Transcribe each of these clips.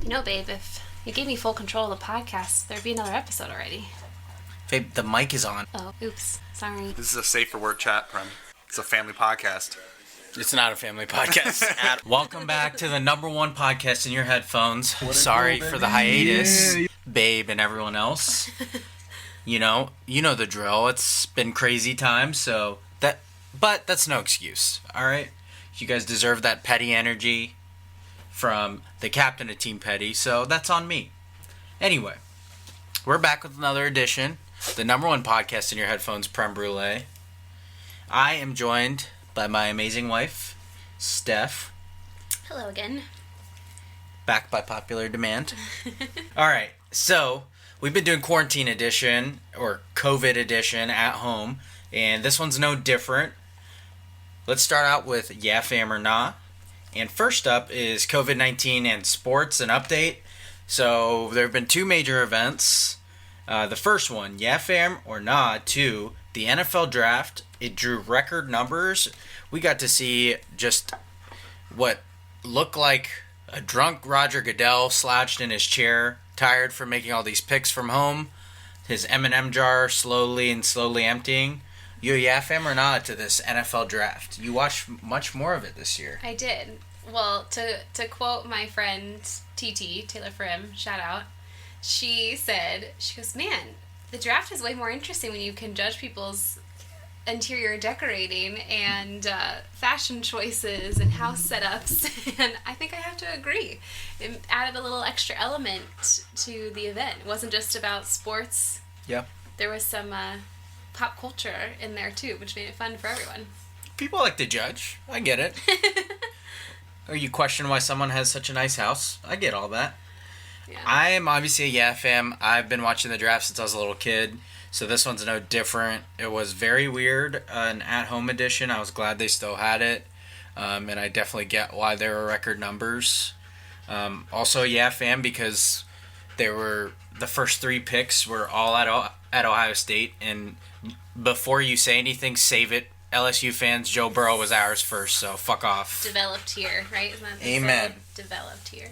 No, babe, if you gave me full control of the podcast, there'd be another episode already. Babe, the mic is on. Oh, oops. Sorry. This is a safe for work chat, Prem. It's a family podcast. It's not a family podcast. Welcome back to the number one podcast in your headphones. Sorry for the hiatus, babe and everyone else. You know the drill. It's been crazy times, but that's no excuse, all right? You guys deserve that petty energy from the captain of Team Petty, so that's on me. Anyway, we're back with another edition, the number one podcast in your headphones, Prem Brulee. I am joined by my amazing wife, Steph. Hello again. Back by popular demand. All right, so we've been doing quarantine edition, or COVID edition, at home, and this one's no different. Let's start out with Yeah Fam or Nah. And first up is COVID-19 and sports, an update. So there have been two major events. The first one, Yeah Fam or Nah 2, the NFL draft. It drew record numbers. We got to see just what looked like a drunk Roger Goodell slouched in his chair, tired from making all these picks from home. His M&M jar slowly emptying. You Yeah Fam or Nah to this NFL draft? You watched much more of it this year. I did. Well, to quote my friend TT, Taylor Frim, shout out, she goes, man, the draft is way more interesting when you can judge people's interior decorating and fashion choices and house setups, and I think I have to agree. It added a little extra element to the event. It wasn't just about sports. Yeah. There was some pop culture in there too, which made it fun for everyone. People like to judge. I get it. Or you question why someone has such a nice house. I get all that. Yeah. I am obviously a Yeah Fam. I've been watching the draft since I was a little kid, so this one's no different. It was very weird, an at-home edition. I was glad they still had it, and I definitely get why there were record numbers. Also, Yeah Fam, because the first three picks were all at Ohio State, and before you say anything, save it. LSU fans, Joe Burrow was ours first, so fuck off. Developed here, right? Isn't that Amen. Developed here.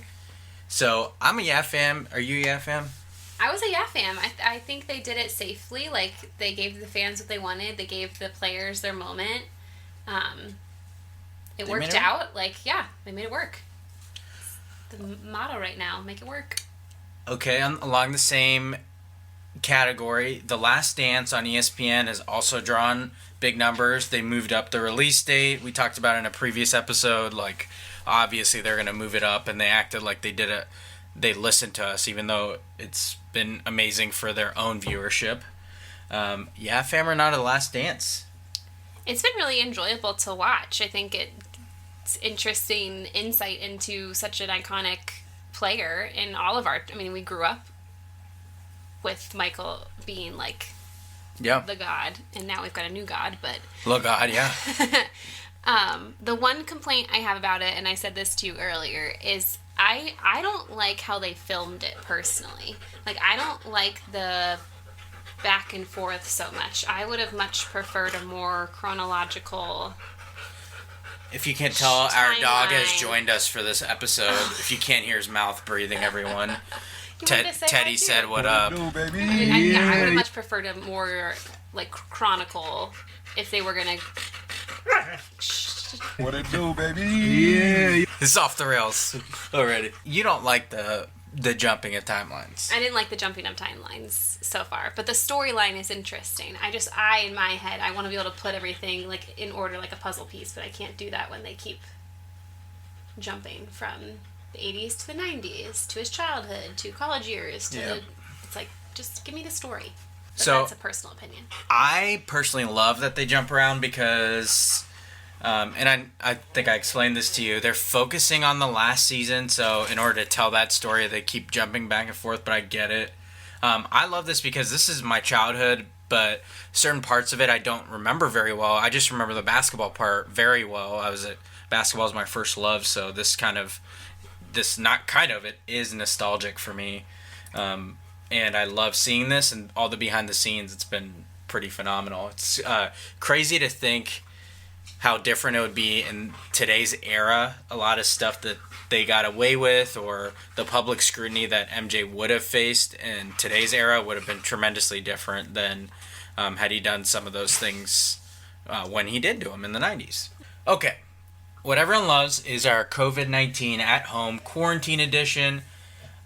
So, I'm a Yeah Fam. Are you a Yeah Fam? I was a Yeah Fam. I think they did it safely. Like, they gave the fans what they wanted. They gave the players their moment. It worked out. Like, yeah, they made it work. The motto right now, make it work. Okay, along the same category, The Last Dance on ESPN has also drawn big numbers. They moved up the release date. We talked about it in a previous episode. Like, obviously they're going to move it up, and they acted like they listened to us, even though it's been amazing for their own viewership. Yeah Fam or Not, The Last Dance? It's been really enjoyable to watch. I think it's interesting insight into such an iconic player in all of we grew up with Michael being like the god, and now we've got a new god, but the god, yeah. The one complaint I have about it, and I said this to you earlier, is I don't like how they filmed it personally. Like, I don't like the back and forth so much. I would have much preferred a more chronological. If you can't tell, our dog has joined us for this episode. If you can't hear his mouth breathing, everyone. Teddy said, "What up?" I would have much preferred a more like chronicle if they were gonna. What it do, baby? Yeah. It's off the rails already. You don't like the jumping of timelines. I didn't like the jumping of timelines so far, but the storyline is interesting. In my head, I want to be able to put everything like in order, like a puzzle piece, but I can't do that when they keep jumping from the 80s to the 90s, to his childhood, to college years, it's like, just give me the story. But that's a personal opinion. I personally love that they jump around because, and I think I explained this to you, they're focusing on the last season, so in order to tell that story, they keep jumping back and forth, but I get it. I love this because this is my childhood, but certain parts of it I don't remember very well. I just remember the basketball part very well. Basketball is my first love, so it is nostalgic for me. And I love seeing this and all the behind the scenes. It's been pretty phenomenal. It's crazy to think how different it would be in today's era. A lot of stuff that they got away with, or the public scrutiny that MJ would have faced in today's era, would have been tremendously different than had he done some of those things when he did do them in the 90s. Okay, what everyone loves is our COVID-19 at-home quarantine edition.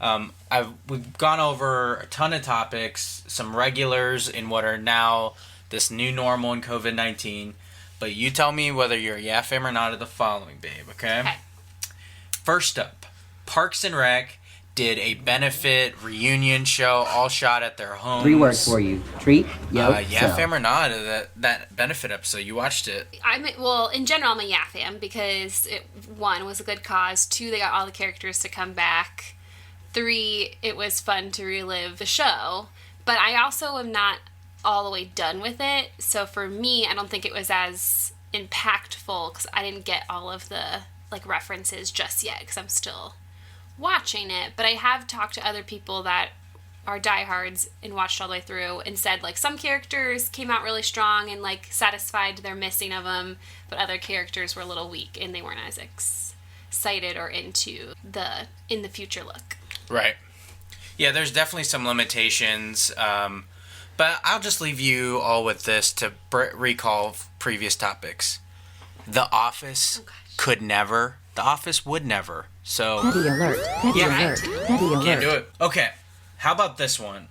We've gone over a ton of topics, some regulars in what are now this new normal in COVID-19. But you tell me whether you're a yeah fam or not of the following, babe, okay? First up, Parks and Rec did a benefit reunion show, all shot at their homes. 3 words for you. Treat, yeah sell. fam or not of that benefit episode. You watched it. In general, I'm a yeah fam because one, was a good cause. 2, they got all the characters to come back. 3, it was fun to relive the show. But I also am not all the way done with it. So for me, I don't think it was as impactful because I didn't get all of the references just yet because I'm still watching it. But I have talked to other people that are diehards and watched all the way through and said some characters came out really strong and satisfied their missing of them, but other characters were a little weak and they weren't as excited or into the in the future look. Right. Yeah, there's definitely some limitations. But I'll just leave you all with this to recall previous topics. The Office could never. The Office would never. So Petty alert. Petty alert. Petty alert. Can't do it. Okay. How about this one?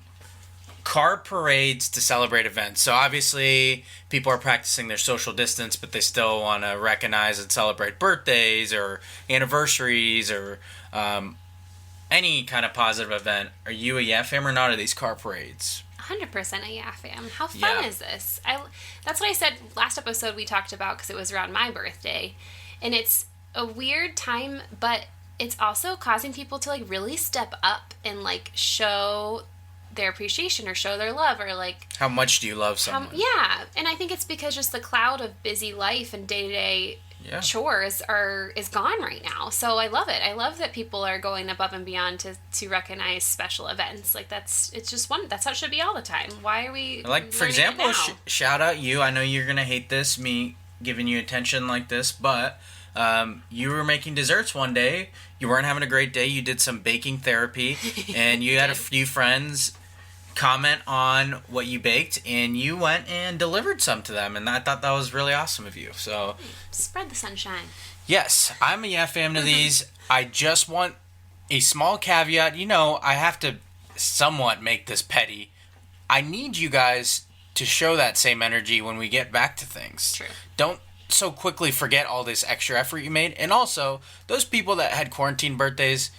Car parades to celebrate events. So obviously people are practicing their social distance, but they still want to recognize and celebrate birthdays or anniversaries or any kind of positive event. Are you a yeah fam or not of these car parades? 100% a yeah fam. How fun is this? That's what I said last episode we talked about because it was around my birthday. And it's a weird time, but it's also causing people to really step up and show their appreciation or show their love or how much do you love someone? Yeah. And I think it's because just the cloud of busy life and day-to-day chores is gone right now. So I love it. I love that people are going above and beyond to recognize special events. It's just that's how it should be all the time. Why are we for example, shout out you. I know you're gonna hate this, me giving you attention like this, but you were making desserts one day. You weren't having a great day. You did some baking therapy, and you had a few friends comment on what you baked, and you went and delivered some to them, and I thought that was really awesome of you. So spread the sunshine. Yes, I'm a yeah fam to these. I just want a small caveat. I have to somewhat make this petty. I need you guys to show that same energy when we get back to things. True. Don't so quickly forget all this extra effort you made. And also, those people that had quarantine birthdays,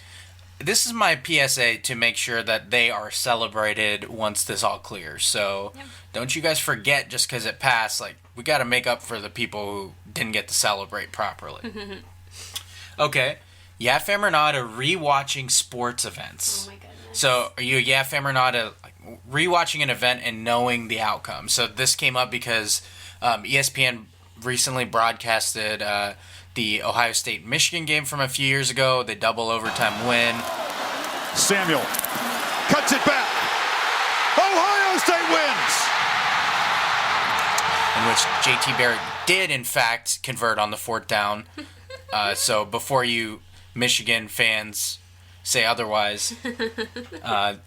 this is my PSA to make sure that they are celebrated once this all clears. So don't you guys forget just because it passed. We got to make up for the people who didn't get to celebrate properly. Okay. Yeah fam or not of rewatching sports events? Oh my goodness. So are you a yeah fam or not of rewatching an event and knowing the outcome? So this came up because ESPN recently broadcasted the Ohio State-Michigan game from a few years ago, the double overtime win. Samuel cuts it back. Ohio State wins! In which JT Barrett did, in fact, convert on the 4th down. So before you Michigan fans say otherwise,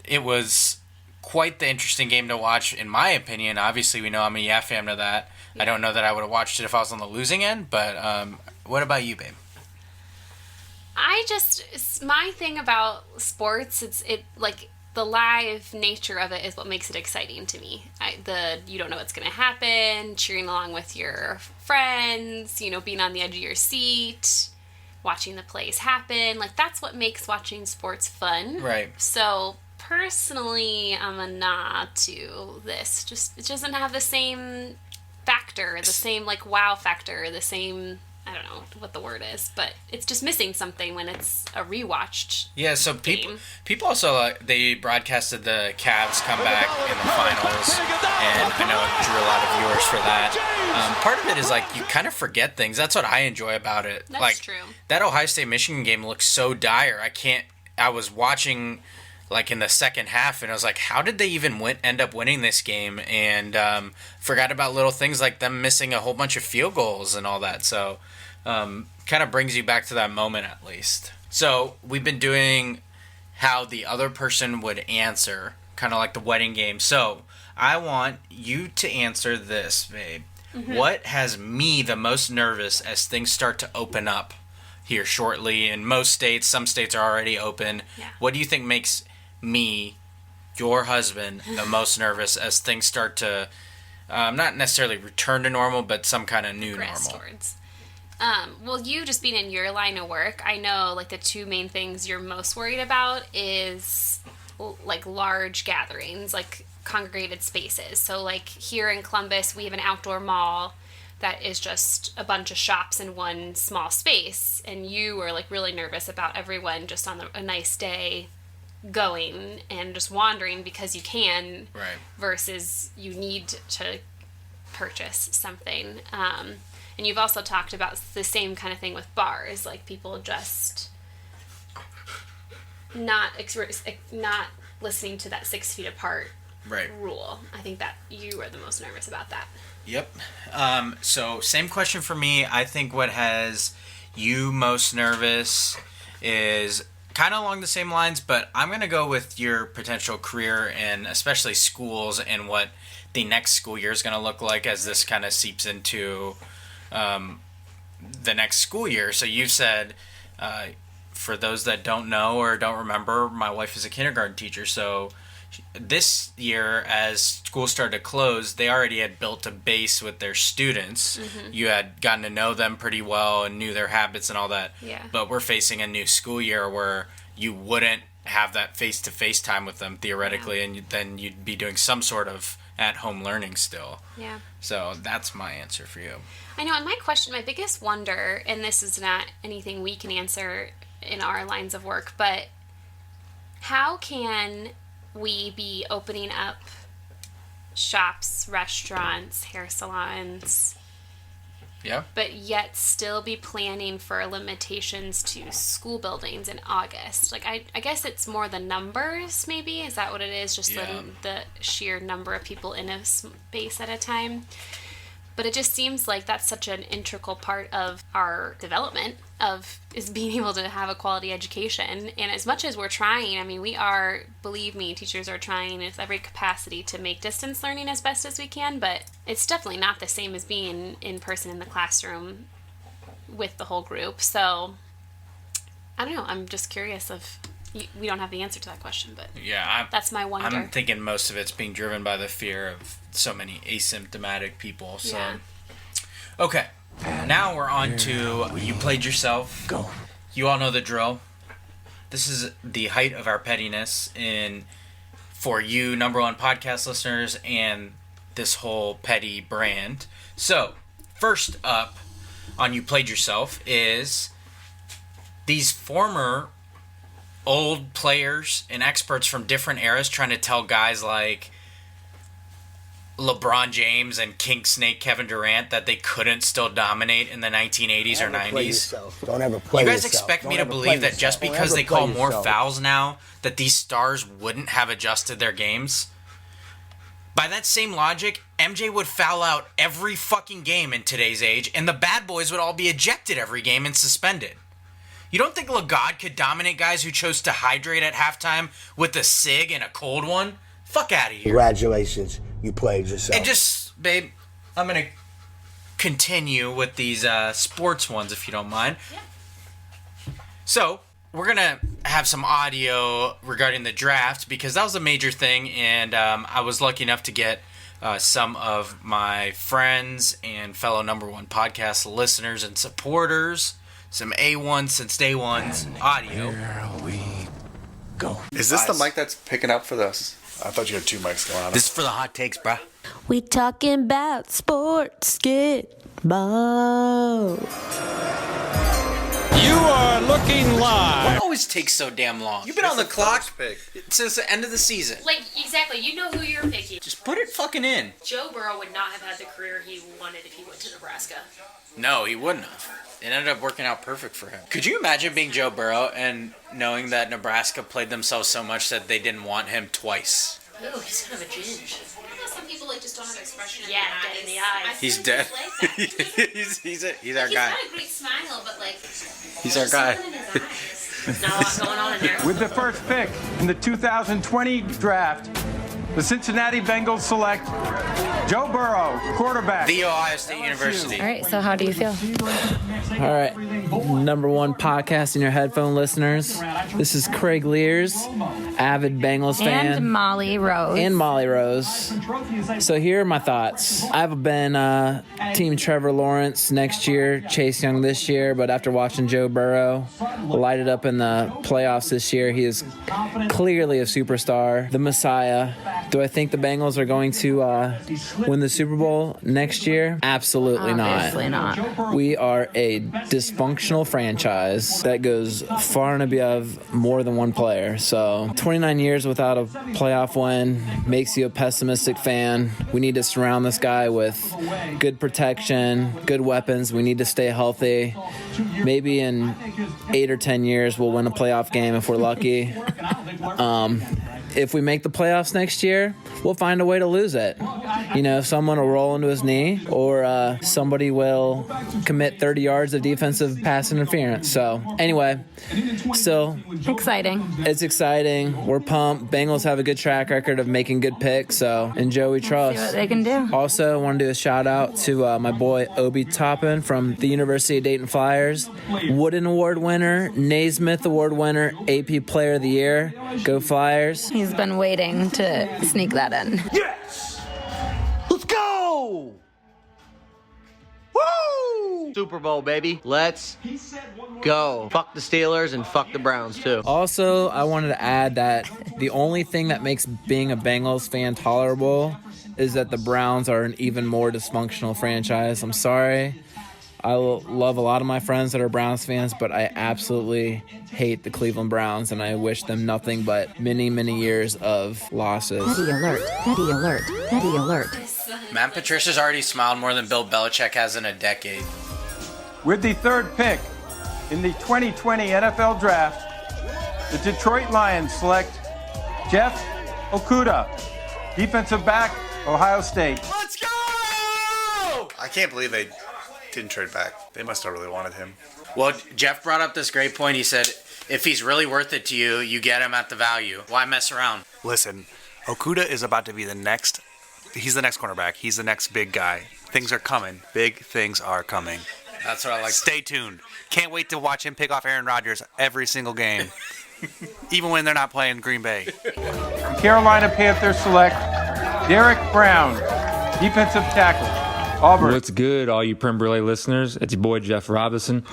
it was quite the interesting game to watch, in my opinion. Obviously, we know I'm a yeah fam to that. I don't know that I would have watched it if I was on the losing end, but what about you, babe? My thing about sports, the live nature of it is what makes it exciting to me. You don't know what's going to happen, cheering along with your friends, being on the edge of your seat, watching the plays happen. That's what makes watching sports fun. Right. So personally, I'm a nah to this. It doesn't have the same factor, the same wow factor, the same, I don't know what the word is, but it's just missing something when it's a rewatched. Yeah, so people also they broadcasted the Cavs comeback in the finals, and I know it drew a lot of viewers for that. Part of it is you kind of forget things. That's what I enjoy about it. That's true. That Ohio State Michigan game looks so dire. I was watching like in the second half, and I was like, how did they even end up winning this game? And forgot about little things like them missing a whole bunch of field goals and all that. So kind of brings you back to that moment at least. So we've been doing how the other person would answer, kind of like the wedding game. So I want you to answer this, babe. Mm-hmm. What has me the most nervous as things start to open up here shortly? In most states, some states are already open. Yeah. What do you think makes me, your husband, the most nervous as things start to not necessarily return to normal, but some kind of new normal? Towards. Well, you just being in your line of work, I know like the two main things you're most worried about is like large gatherings, like congregated spaces. So like here in Columbus, we have an outdoor mall that is just a bunch of shops in one small space, and you were like really nervous about everyone just on a nice day going and just wandering because you can, right, versus you need to purchase something. And you've also talked about the same kind of thing with bars, like people just not listening to that 6 feet apart rule. I think that you are the most nervous about that. Yep. So same question for me. I think what has you most nervous is kind of along the same lines, but I'm going to go with your potential career and especially schools and what the next school year is going to look like as this kind of seeps into the next school year. So you said, for those that don't know or don't remember, my wife is a kindergarten teacher. So this year, as school started to close, they already had built a base with their students. Mm-hmm. You had gotten to know them pretty well and knew their habits and all that. Yeah. But we're facing a new school year where you wouldn't have that face-to-face time with them theoretically, yeah, and then you'd be doing some sort of at-home learning still. Yeah. So that's my answer for you. I know, and my biggest wonder, and this is not anything we can answer in our lines of work, but how can we be opening up shops, restaurants, hair salons, yeah, but yet still be planning for limitations to school buildings in August? Like, I guess it's more the numbers, maybe? Is that what it is? Just the sheer number of people in a space at a time? But it just seems like that's such an integral part of our development is being able to have a quality education. And as much as we're trying, I mean, believe me, teachers are trying with every capacity to make distance learning as best as we can, but it's definitely not the same as being in person in the classroom with the whole group. So, I don't know, I'm just curious we don't have the answer to that question, but yeah, that's my wonder. I'm thinking most of it's being driven by the fear of so many asymptomatic people. So, yeah. Okay, now we're on to You Played Yourself. Go. You all know the drill. This is the height of our pettiness for you, number one podcast listeners, and this whole petty brand. So, first up on You Played Yourself is these former old players and experts from different eras trying to tell guys like LeBron James and King Snake Kevin Durant that they couldn't still dominate in the 1980s or 90s. Don't ever play You guys yourself. expect me to Don't ever believe play that just yourself. because Don't they ever play call more yourself. fouls now that these stars wouldn't have adjusted their games? By that same logic, MJ would foul out every fucking game in today's age, and the bad boys would all be ejected every game and suspended. You don't think Lagarde could dominate guys who chose to hydrate at halftime with a cig and a cold one? Fuck out of here. Congratulations, you played yourself. And just, babe, I'm going to continue with these sports ones, if you don't mind. Yeah. So, we're going to have some audio regarding the draft because that was a major thing, and I was lucky enough to get some of my friends and fellow number one podcast listeners and supporters some A1 since day one's audio. Here we go. Is this the mic that's picking up for this? I thought you had two mics going on. This is for the hot takes, bruh. We talking about sports, get ball. You are looking live. What always takes so damn long? You've been on the clock since the end of the season. Like, exactly. You know who you're picking. Just put it fucking in. Joe Burrow would not have had the career he wanted if he went to Nebraska. No, he wouldn't have. It ended up working out perfect for him. Could you imagine being Joe Burrow and knowing that Nebraska played themselves so much that they didn't want him twice? Oh, he's kind of a ginge. Some people like just don't have expression. Yeah, dead in the eyes. He's dead. he's our guy. He's got a great smile, but like He's our guy. Not a lot going on in there. With the first pick in the 2020 draft, the Cincinnati Bengals select Joe Burrow, quarterback. The Ohio State University. All right, so how do you feel? All right, number one podcast in your headphone listeners. This is Craig Lears, avid Bengals fan. And Molly Rose. And Molly Rose. So here are my thoughts. I've been Team Trevor Lawrence next year, Chase Young this year, but after watching Joe Burrow light it up in the playoffs this year, he is clearly a superstar, the Messiah. Do I think the Bengals are going to win the Super Bowl next year? Absolutely Obviously not. We are a dysfunctional franchise that goes far and above more than one player. So 29 years without a playoff win makes you a pessimistic fan. We need to surround this guy with good protection, good weapons. We need to stay healthy. Maybe in 8 or 10 years we'll win a playoff game if we're lucky. If we make the playoffs next year, we'll find a way to lose it. You know, someone will roll into his knee or somebody will commit 30 yards of defensive pass interference. So, anyway, still exciting. It's exciting. We're pumped. Bengals have a good track record of making good picks, so in Joe we trust. See what they can do. Also, I want to do a shout out to my boy Obi Toppin from the University of Dayton Flyers, Wooden Award winner, Naismith Award winner, AP Player of the Year. Go Flyers. He's been waiting to sneak that in. Yes! Let's go! Woo! Super Bowl, baby. Let's go. Fuck the Steelers and fuck the Browns, too. Also, I wanted to add that the only thing that makes being a Bengals fan tolerable is that the Browns are an even more dysfunctional franchise. I'm sorry. I love a lot of my friends that are Browns fans, but I absolutely hate the Cleveland Browns, and I wish them nothing but many, many years of losses. Petty alert, petty alert, petty alert. Matt Patricia's already smiled more than Bill Belichick has in a decade. With the third pick in the 2020 NFL Draft, the Detroit Lions select Jeff Okudah, defensive back, Ohio State. Let's go! I can't believe they didn't trade back. They must have really wanted him. Well, Jeff brought up this great point. He said, if he's really worth it to you, you get him at the value. Why mess around? Listen, Okudah is about to be the next. He's the next cornerback. He's the next big guy. Things are coming. Big things are coming. That's what I like. Stay tuned. Can't wait to watch him pick off Aaron Rodgers every single game. Even when they're not playing Green Bay. Carolina Panthers select Derek Brown, defensive tackle, Auburn. What's good, all you Prem Brulee listeners? It's your boy Jeff Robinson,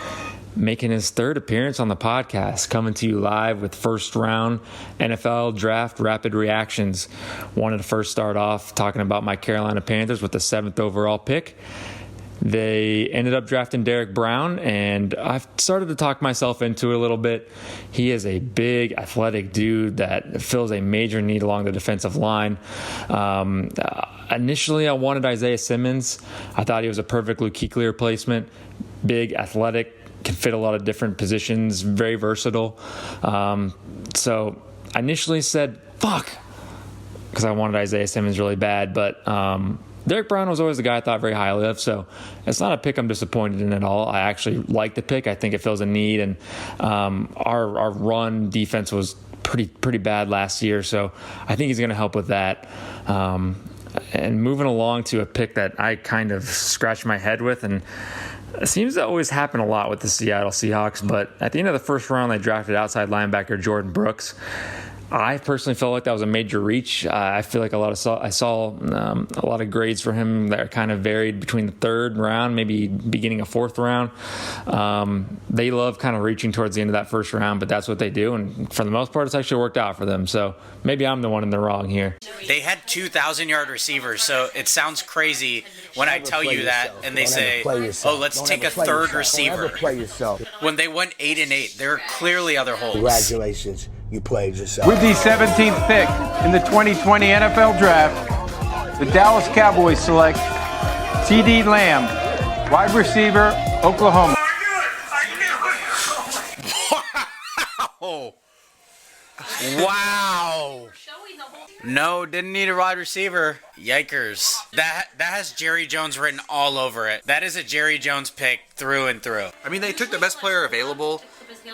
making his third appearance on the podcast, coming to you live with first round NFL draft rapid reactions. Wanted to first start off talking about my Carolina Panthers with the 7th overall pick. They ended up drafting Derek Brown, and I've started to talk myself into it a little bit. He is a big, athletic dude that fills a major need along the defensive line. Initially, I wanted Isaiah Simmons. I thought he was a perfect Luke Kuechly replacement. Big, athletic, can fit a lot of different positions, very versatile. So I initially said, fuck, because I wanted Isaiah Simmons really bad, but Derek Brown was always the guy I thought very highly of, so it's not a pick I'm disappointed in at all. I actually like the pick. I think it fills a need, and our run defense was pretty bad last year, so I think he's going to help with that. And moving along to a pick that I kind of scratched my head with, and it seems to always happen a lot with the Seattle Seahawks, but at the end of the first round, they drafted outside linebacker Jordan Brooks. I personally felt like that was a major reach. I feel like I saw a lot of grades for him that are kind of varied between the third round, maybe beginning of fourth round. They love kind of reaching towards the end of that first round, but that's what they do. And for the most part, it's actually worked out for them. So maybe I'm the one in the wrong here. They had 2,000-yard receivers, so it sounds crazy when I tell you that, and they say, "Oh, let's take a third receiver." When they went 8-8, there are clearly other holes. Congratulations, you played yourself. With the 17th pick in the 2020 NFL Draft, the Dallas Cowboys select C.D. Lamb, wide receiver, Oklahoma. Wow. Wow. No, didn't need a wide receiver. Yikers. That has Jerry Jones written all over it. That is a Jerry Jones pick through and through. I mean, they took the best player available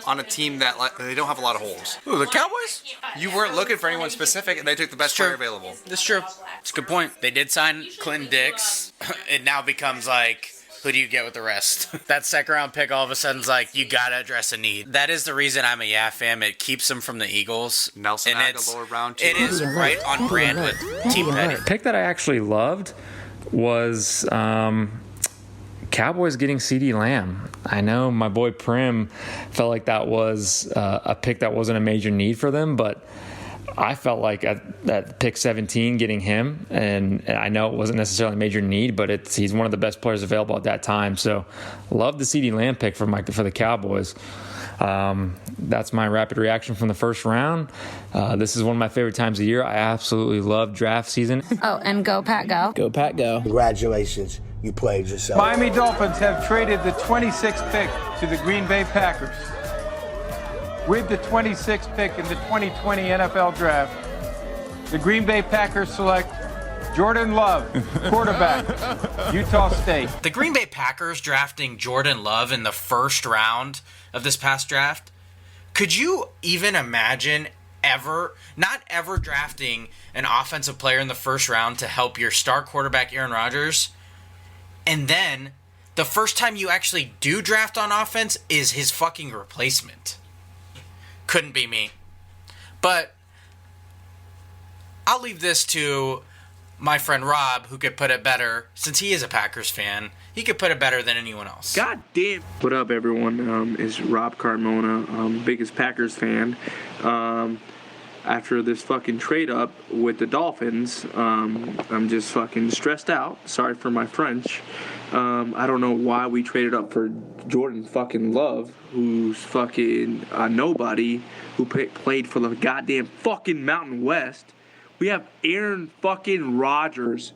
on a team that they don't have a lot of holes. Ooh, the Cowboys? You weren't looking for anyone specific, and they took the best player available. That's true. It's a good point. They did sign Clinton Dix. It now becomes like, who do you get with the rest? That second round pick all of a sudden is like, you gotta address a need. That is the reason I'm a Yeah fan. It keeps them from the Eagles. Nelson Aguilar, round 2. It is right on brand with Team Petty. Pick that I actually loved was Cowboys getting C.D. Lamb. I know my boy Prim felt like that was a pick that wasn't a major need for them, but I felt like at pick 17 getting him, and I know it wasn't necessarily a major need, but he's one of the best players available at that time. So love the C.D. Lamb pick for the Cowboys. That's my rapid reaction from the first round. This is one of my favorite times of year. I absolutely love draft season. Oh, and go, Pat, go. Go, Pat, go. Congratulations, you played yourself. Miami Dolphins have traded the 26th pick to the Green Bay Packers. With the 26th pick in the 2020 NFL Draft, the Green Bay Packers select Jordan Love, quarterback, Utah State. The Green Bay Packers drafting Jordan Love in the first round of this past draft. Could you even imagine not ever drafting an offensive player in the first round to help your star quarterback Aaron Rodgers? And then the first time you actually do draft on offense is his fucking replacement. Couldn't be me. But I'll leave this to my friend Rob, who could put it better. Since he is a Packers fan, he could put it better than anyone else. God damn. What up, everyone? It's Rob Carmona, biggest Packers fan. After this fucking trade up with the Dolphins, I'm just fucking stressed out. Sorry for my French. I don't know why we traded up for Jordan fucking Love, who's fucking a nobody, who played for the goddamn fucking Mountain West. We have Aaron fucking Rodgers,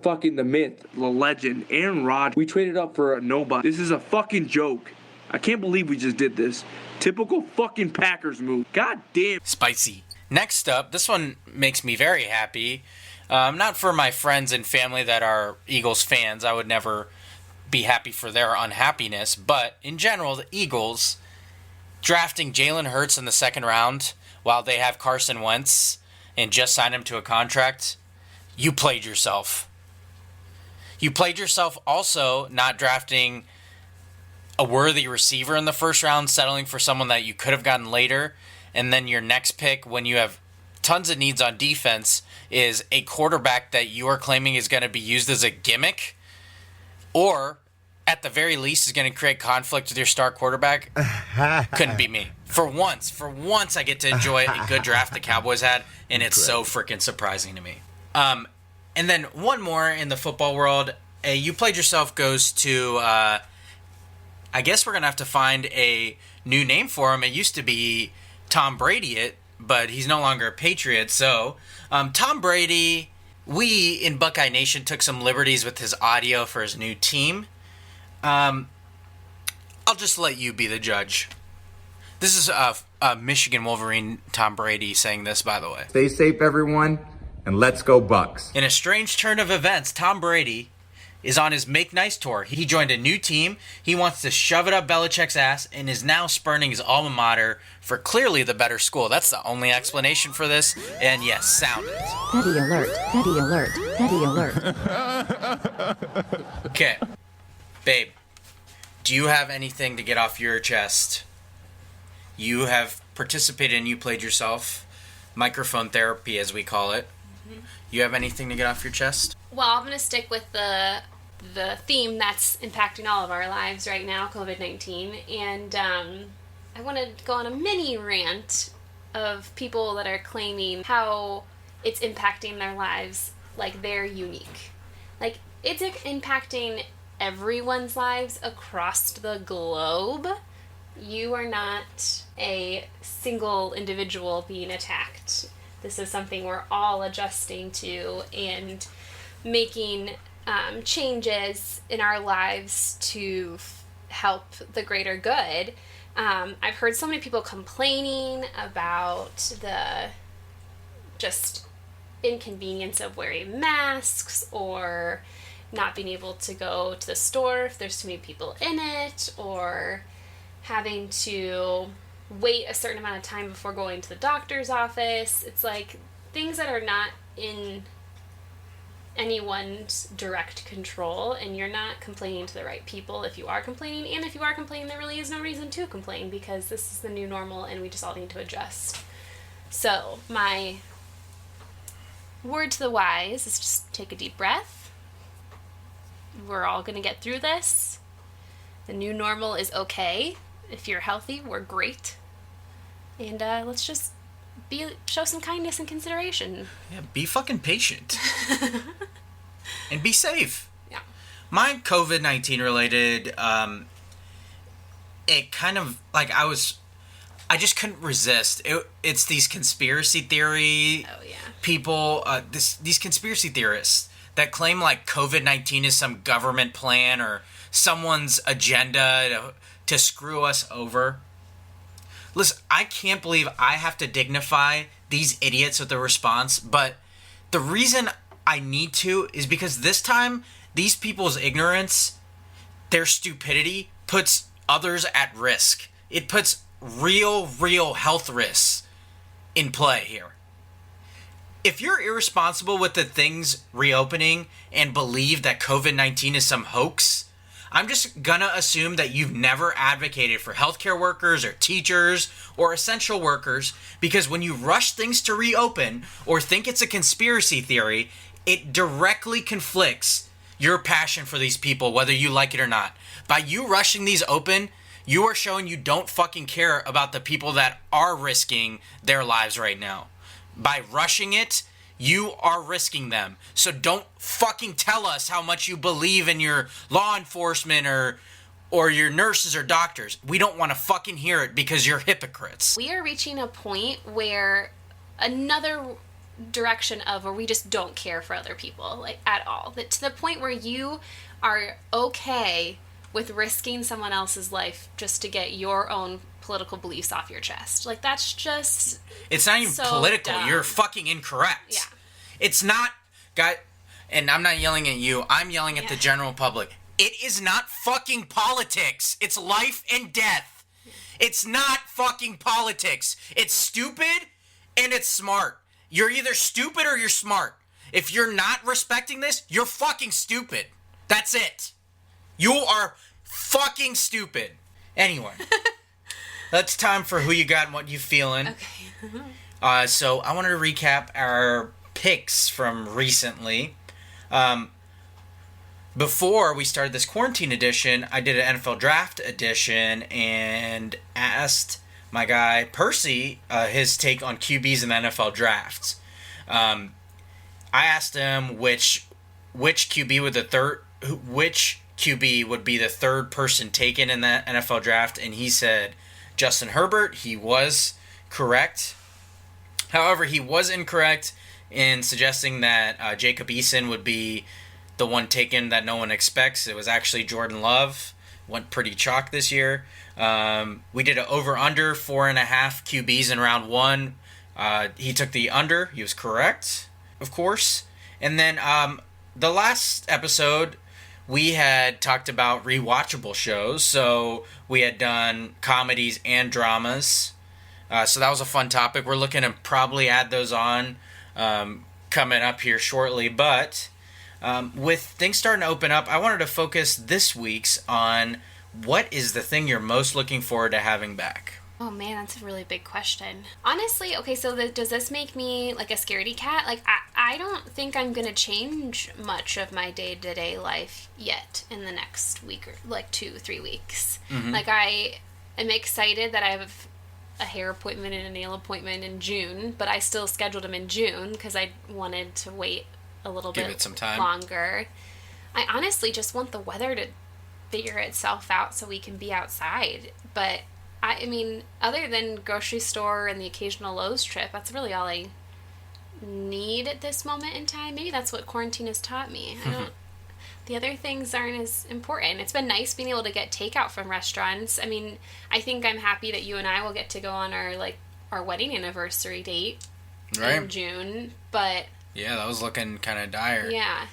fucking the myth, the legend, Aaron Rodgers. We traded up for a nobody. This is a fucking joke. I can't believe we just did this. Typical fucking Packers move. God damn. Spicy. Next up, this one makes me very happy. Not for my friends and family that are Eagles fans. I would never be happy for their unhappiness. But in general, the Eagles drafting Jalen Hurts in the second round while they have Carson Wentz and just signed him to a contract, you played yourself. You played yourself also not drafting a worthy receiver in the first round, settling for someone that you could have gotten later. And then your next pick, when you have tons of needs on defense, is a quarterback that you are claiming is going to be used as a gimmick, or at the very least is going to create conflict with your star quarterback. Couldn't be me. For once I get to enjoy a good draft the Cowboys had, and it's so freaking surprising to me. And then one more in the football world. You played yourself goes to, I guess we're going to have to find a new name for him. It used to be Tom Brady, but he's no longer a Patriot. So Tom Brady, we in Buckeye Nation took some liberties with his audio for his new team. I'll just let you be the judge. This is a Michigan Wolverine Tom Brady saying this, by the way. Stay safe, everyone, and let's go Bucks. In a strange turn of events, Tom Brady is on his Make Nice tour. He joined a new team. He wants to shove it up Belichick's ass and is now spurning his alma mater for clearly the better school. That's the only explanation for this. And yes, sound it. Petty alert, petty alert, petty alert. Okay. Babe, do you have anything to get off your chest? You have participated and you played yourself. microphone therapy, as we call it. Mm-hmm. You have anything to get off your chest? Well, I'm going to stick with the theme that's impacting all of our lives right now, COVID-19, and I want to go on a mini rant of people that are claiming how it's impacting their lives like they're unique. Like, it's impacting everyone's lives across the globe. You are not a single individual being attacked. This is something we're all adjusting to and making changes in our lives to help the greater good. I've heard so many people complaining about the just inconvenience of wearing masks or not being able to go to the store if there's too many people in it, or having to wait a certain amount of time before going to the doctor's office. It's like things that are not in anyone's direct control, and you're not complaining to the right people if you are complaining. And if you are complaining, there really is no reason to complain, because this is the new normal and we just all need to adjust. So my word to the wise is just take a deep breath. We're all going to get through this. The new normal is okay. If you're healthy, we're great. And let's just show some kindness and consideration. Yeah, be fucking patient. And be safe. Yeah. My COVID-19 related, it kind of, like, I just couldn't resist. It's these conspiracy theory people, these conspiracy theorists that claim, like, COVID-19 is some government plan or someone's agenda to screw us over. Listen, I can't believe I have to dignify these idiots with a response, but the reason I need to is because this time, these people's ignorance, their stupidity, puts others at risk. It puts real health risks in play here. If you're irresponsible with the things reopening and believe that COVID-19 is some hoax, I'm just gonna assume that you've never advocated for healthcare workers or teachers or essential workers, because when you rush things to reopen or think it's a conspiracy theory, it directly conflicts your passion for these people, whether you like it or not. By you rushing these open, you are showing you don't fucking care about the people that are risking their lives right now. By rushing it, you are risking them. So don't fucking tell us how much you believe in your law enforcement or your nurses or doctors. We don't want to fucking hear it because you're hypocrites. We are reaching a point where another direction of where we just don't care for other people, like, at all. That to the point where you are okay with risking someone else's life just to get your own political beliefs off your chest. Like, that's just... It's not even so political. dumb. You're fucking incorrect. Yeah. It's not... God, and I'm not yelling at you. I'm yelling at the general public. It is not fucking politics. It's life and death. It's not fucking politics. It's stupid and it's smart. You're either stupid or you're smart. If you're not respecting this, you're fucking stupid. That's it. You are fucking stupid. Anyway, it's time for who you got and what you feeling. Okay. So I wanted to recap our picks from recently. Before we started this quarantine edition, I did an NFL draft edition and asked my guy Percy his take on QBs in the NFL drafts. I asked him which QB would be the third person taken in that NFL draft, and he said Justin Herbert. He was correct. However, he was incorrect in suggesting that Jacob Eason would be the one taken that no one expects. It was actually Jordan Love. Went pretty chalk this year. We did an over-under 4.5 QBs in round one. He took the under. He was correct, of course. And then the last episode, we had talked about rewatchable shows. So we had done comedies and dramas. So that was a fun topic. We're looking to probably add those on coming up here shortly. But with things starting to open up, I wanted to focus this week's on what is the thing you're most looking forward to having back. Oh man, that's a really big question. Honestly, okay, so does this make me like a scaredy cat? Like, I don't think I'm gonna change much of my day-to-day life yet in the next week or like 2-3 weeks. Mhm. Like, I am excited that I have a hair appointment and a nail appointment in June, but I still scheduled them in June because I wanted to wait a little Give bit it some time. longer. I honestly just want the weather to figure itself out so we can be outside. But I mean, other than grocery store and the occasional Lowe's trip, that's really all I need at this moment in time. Maybe that's what quarantine has taught me. The other things aren't as important. It's been nice being able to get takeout from restaurants. I mean, I think I'm happy that you and I will get to go on our wedding anniversary date in June. But yeah, that was looking kind of dire. yeah,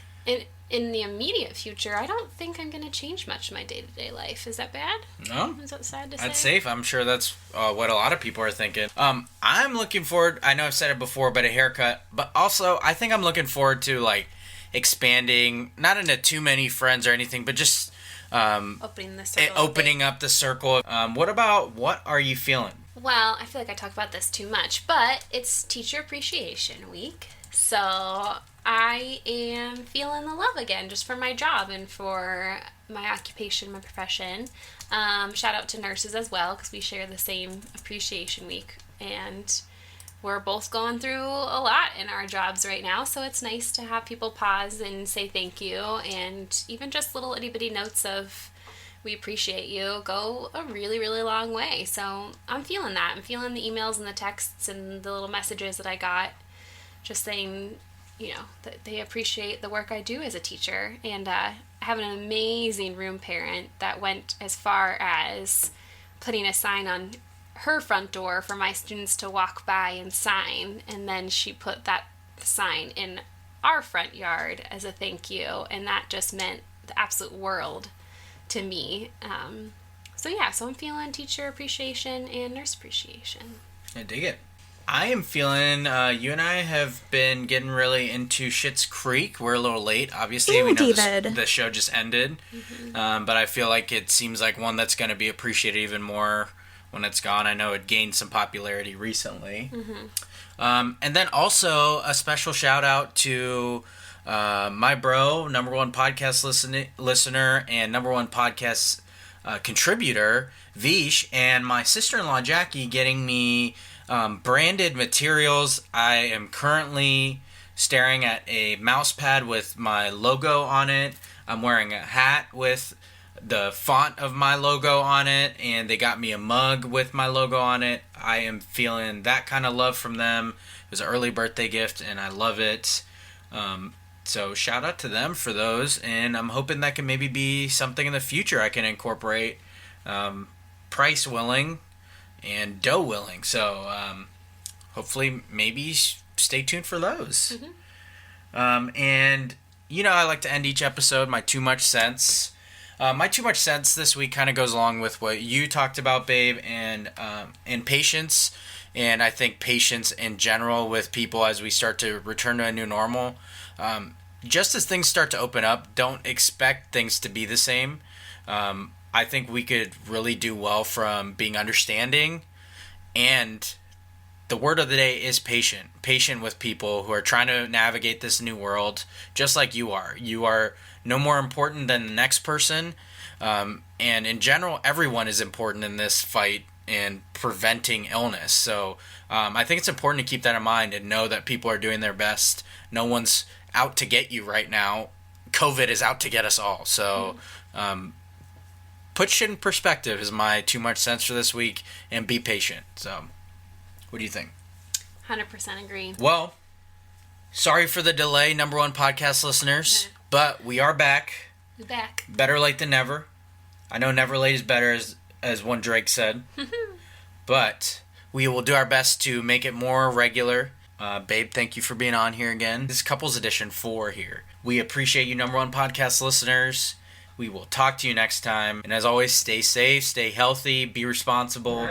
in the immediate future, I don't think I'm going to change much of my day-to-day life. Is that bad? No. Is that sad to say? That's safe. I'm sure that's what a lot of people are thinking. I'm looking forward, I know I've said it before, but a haircut. But also, I think I'm looking forward to, like, expanding, not into too many friends or anything, but just opening up the circle. What are you feeling? Well, I feel like I talk about this too much, but it's Teacher Appreciation Week. So I am feeling the love again just for my job and for my occupation, my profession. Shout out to nurses as well because we share the same Appreciation Week. And we're both going through a lot in our jobs right now. So it's nice to have people pause and say thank you. And even just little itty-bitty notes of we appreciate you go a really, really long way. So I'm feeling that. I'm feeling the emails and the texts and the little messages that I got just saying, you know, that they appreciate the work I do as a teacher. And I have an amazing room parent that went as far as putting a sign on her front door for my students to walk by and sign. And then she put that sign in our front yard as a thank you. And that just meant the absolute world to me. So I'm feeling teacher appreciation and nurse appreciation. I dig it. I am feeling, you and I have been getting really into Schitt's Creek. We're a little late, obviously. Ew, we know David. the show just ended. But I feel like it seems like one that's going to be appreciated even more when it's gone. I know it gained some popularity recently. And then also a special shout out to my bro, number one podcast listener and number one podcast contributor, Vish, and my sister-in-law, Jackie, getting me branded materials. I am currently staring at a mouse pad with my logo on it. I'm wearing a hat with the font of my logo on it, and they got me a mug with my logo on it. I am feeling that kind of love from them. It was an early birthday gift, and I love it. So shout out to them for those, and I'm hoping that can maybe be something in the future I can incorporate, price willing and dough willing. So hopefully maybe stay tuned for those. And you know, I like to end each episode my too much sense. My too much sense this week kind of goes along with what you talked about, babe, and patience. And I think patience in general with people as we start to return to a new normal. Just as things start to open up, don't expect things to be the same. I think we could really do well from being understanding. And the word of the day is patient. Patient with people who are trying to navigate this new world, just like you are. You are no more important than the next person. And in general, everyone is important in this fight and preventing illness. So I think it's important to keep that in mind and know that people are doing their best. No one's out to get you right now. COVID is out to get us all. So put shit in perspective is my too much sense for this week, and be patient. So what do you think? 100% agree. Well, sorry for the delay, number one podcast listeners, but we are back. We're back. Better late than never. I know never late is better, as one Drake said. But we will do our best to make it more regular. Babe, thank you for being on here again. This is Couples Edition 4 here. We appreciate you, number one podcast listeners. We will talk to you next time. And as always, stay safe, stay healthy, be responsible.